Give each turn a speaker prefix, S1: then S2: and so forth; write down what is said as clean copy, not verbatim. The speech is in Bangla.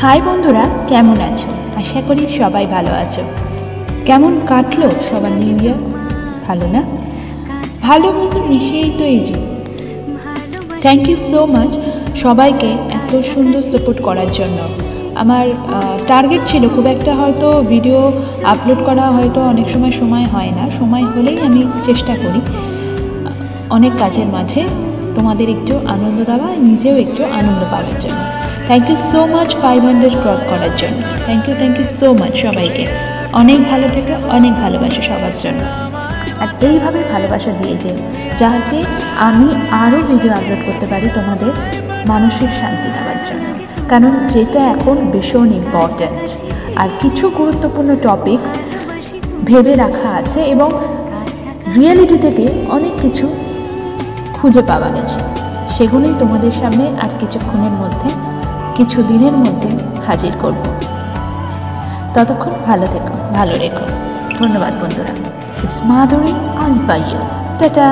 S1: হাই বন্ধুরা, কেমন আছো? আশা করি সবাই ভালো আছো। কেমন কাটলো সবার নিউ ইয়ার? ভালো না? ভালো মন্দ মিশিয়েই তো এই যুগ। থ্যাংক ইউ সো মাচ সবাইকে এত সুন্দর সাপোর্ট করার জন্য। আমার টার্গেট ছিল খুব একটা হয়তো ভিডিও আপলোড করা হয়তো অনেক সময় হয় না, সময় হলেই আমি চেষ্টা করি অনেক কাজের মাঝে তোমাদের একটু আনন্দ দেওয়া, নিজেও একটু আনন্দ পাওয়ার জন্য। Thank you so much 500 cross করার জন্য। থ্যাংক ইউ সো মাচ সবাইকে। অনেক ভালো থেকো, অনেক ভালোবাসা সবার জন্য। আর এইভাবে ভালোবাসা দিয়েছে যাতে আমি আরও ভিডিও আপলোড করতে পারি তোমাদের মানসিক শান্তি দেওয়ার জন্য, কারণ যেটা এখন ভীষণ ইম্পর্ট্যান্ট। আর কিছু গুরুত্বপূর্ণ টপিকস ভেবে রাখা আছে এবং রিয়েলিটি থেকে অনেক কিছু খুঁজে পাওয়া গেছে, সেগুলোই তোমাদের সামনে আর কিছুক্ষণের মধ্যে, কিছু দিনের মধ্যে হাজির করব। ততক্ষণ ভালো থেকো, ভালো রেখো। ধন্যবাদ বন্ধুরা। It's Madhuri all bye you. Tata.